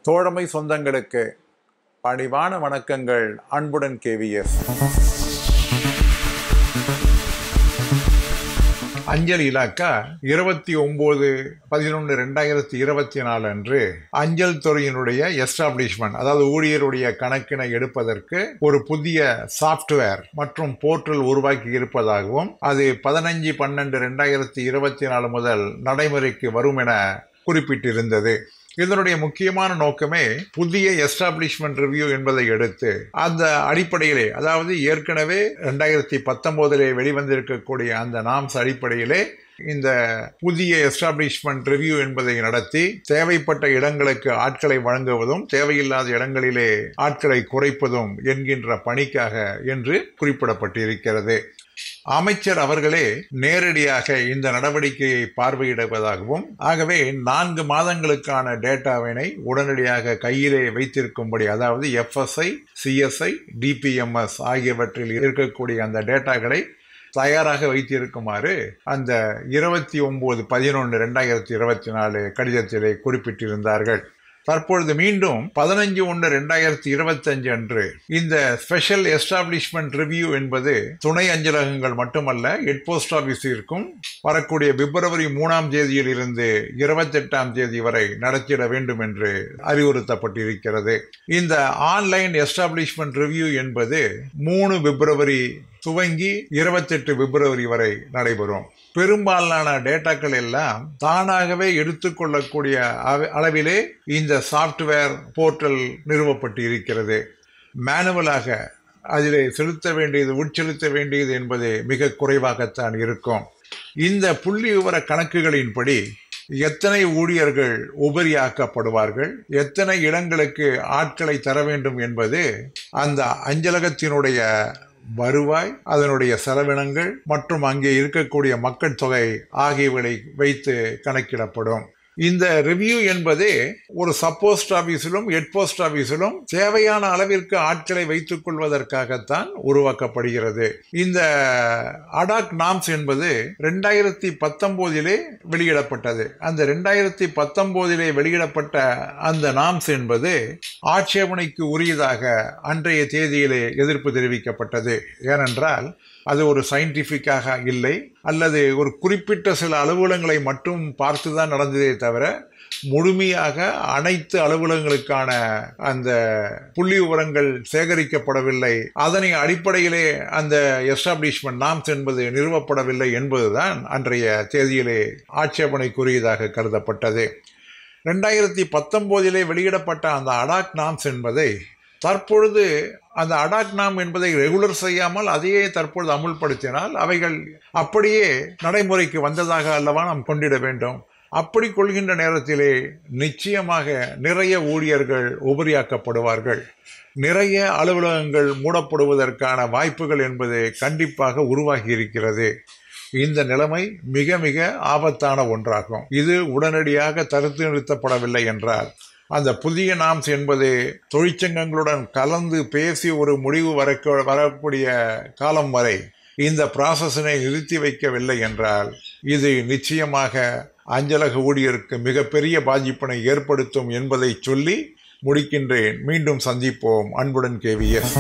தோழமை சொந்தங்களுக்கு பணிவான வணக்கங்கள். அன்புடன் கேவிஎஸ். அஞ்சல் இலாக்கா 29/11/2024 அன்று அஞ்சல் துறையினுடைய எஸ்டாப்ளிஷ்மெண்ட், அதாவது ஊழியருடைய கணக்கினை எடுப்பதற்கு ஒரு புதிய சாப்ட்வேர் மற்றும் போர்ட்டல் உருவாக்கி இருப்பதாகவும் அது 15/12/2024 முதல் நடைமுறைக்கு வரும் என குறிப்பிட்டிருந்தது. இதனுடைய முக்கியமான நோக்கமே புதிய எஸ்டாப்ளிஷ்மெண்ட் ரிவ்யூ என்பதை எடுத்து அந்த அடிப்படையிலே, அதாவது ஏற்கனவே 2019 வெளிவந்திருக்கக்கூடிய அந்த நாம்ஸ் அடிப்படையிலே இந்த புதிய எஸ்டாப்ளிஷ்மெண்ட் ரிவ்யூ என்பதை நடத்தி தேவைப்பட்ட இடங்களுக்கு ஆட்களை வழங்குவதும் தேவையில்லாத இடங்களிலே ஆட்களை குறைப்பதும் என்கின்ற பணிக்காக என்று குறிப்பிடப்பட்டிருக்கிறது. அமைச்சர் அவர்களே நேரடியாக இந்த நடவடிக்கையை பார்வையிடுவதாகவும், ஆகவே 4 மாதங்களுக்கான டேட்டாவினை உடனடியாக கையிலே வைத்திருக்கும்படி, அதாவது FSI, CSI, DPMS ஆகியவற்றில் இருக்கக்கூடிய அந்த டேட்டாக்களை தயாராக வைத்திருக்குமாறு அந்த 29/11/2024 கடிதத்திலே குறிப்பிட்டிருந்தார்கள். தற்பொழுது மீண்டும் 15/1/2025 அன்று இந்த ஸ்பெஷல் எஸ்டாப்ளிஷ்மெண்ட் ரிவ்யூ என்பது துணை அஞ்சலகங்கள் மட்டுமல்ல, ஹெட் போஸ்ட் ஆபீஸிற்கும் வரக்கூடிய பிப்ரவரி 3ஆம் தேதியில் இருந்து 28ஆம் தேதி வரை நடத்திட வேண்டும் என்று அறிவுறுத்தப்பட்டிருக்கிறது. இந்த ஆன்லைன் எஸ்டாப்ளிஷ்மெண்ட் ரிவ்யூ என்பது 3 பிப்ரவரி துவங்கி 28 பிப்ரவரி வரை நடைபெறும். பெரும்பாலான டேட்டாக்கள் எல்லாம் தானாகவே எடுத்துக்கொள்ளக்கூடிய அளவிலே இந்த சாப்ட்வேர் போர்ட்டல் நிறுவப்பட்டு இருக்கிறது. மேனுவலாக அதிலே உட்செலுத்த வேண்டியது என்பது மிக குறைவாகத்தான் இருக்கும். இந்த புள்ளி விவர கணக்குகளின்படி எத்தனை ஊழியர்கள் உபரியாக்கப்படுவார்கள், எத்தனை இடங்களுக்கு ஆட்களை தர வேண்டும் என்பது அந்த அஞ்சலகத்தினுடைய வருவாய், அதனுடைய செலவினங்கள் மற்றும் அங்கே இருக்கக்கூடிய மக்கள் தொகை ஆகியவை வைத்து கணக்கிடப்படும். இந்த ரிவ்யூ என்பது ஒரு சப் போஸ்ட் ஆபீஸிலும் ஹெட் போஸ்ட் ஆபீஸிலும் தேவையான அளவிற்கு ஆட்களை வைத்துக் கொள்வதற்காகத்தான் உருவாக்கப்படுகிறது. இந்த அடாக் நாம்ஸ் என்பது 2019 வெளியிடப்பட்டது. அந்த 2019 வெளியிடப்பட்ட அந்த நாம்ஸ் என்பது ஆட்சேபனைக்கு உரியதாக அன்றைய தேதியிலே எதிர்ப்பு தெரிவிக்கப்பட்டது. ஏனென்றால் அது ஒரு சயின்டிஃபிக்காக இல்லை, அல்லது ஒரு குறிப்பிட்ட சில அலுவலகங்களை மட்டும் பார்த்துதான் நடந்ததே தவிர முழுமையாக அனைத்து அலுவலகங்களுக்கான அந்த புள்ளி விவரங்கள் சேகரிக்கப்படவில்லை. அதனை அடிப்படையிலே அந்த எஸ்டாப்ளிஷ்மெண்ட் நாம்ஸ் என்பது நிறுவப்படவில்லை என்பதுதான் அன்றைய தேதியிலே ஆட்சேபனைக்குரியதாக கருதப்பட்டது. 2019 வெளியிடப்பட்ட அந்த அடாக் நாம்ஸ் என்பதை தற்பொழுது அந்த அடாக் நாம் என்பதை ரெகுலர் செய்யாமல் அதையே தற்பொழுது அமுல்படுத்தினால் அவைகள் அப்படியே நடைமுறைக்கு வந்ததாக அல்லவா நாம் கொண்டிட வேண்டும். அப்படி கொள்கின்ற நேரத்திலே நிச்சயமாக நிறைய ஊழியர்கள் உபரியாக்கப்படுவார்கள், நிறைய அலுவலகங்கள் மூடப்படுவதற்கான வாய்ப்புகள் என்பது கண்டிப்பாக உருவாகி இருக்கிறது. இந்த நிலைமை மிக மிக ஆபத்தான ஒன்றாகும். இது உடனடியாக தடுத்து நிறுத்தப்படவில்லை என்றால் அந்த புதிய நாம்ஸ் என்பது தொழிற்சங்கங்களுடன் கலந்து பேசி ஒரு முடிவு வரக்கூடிய காலம் வரை இந்த ப்ராசஸினை நிறுத்தி வைக்கவில்லை என்றால் இது நிச்சயமாக அஞ்சலக ஊழியருக்கு மிகப்பெரிய பாதிப்பினை ஏற்படுத்தும் என்பதை சொல்லி முடிக்கின்றேன். மீண்டும் சந்திப்போம். அன்புடன் கேவிஎஸ்.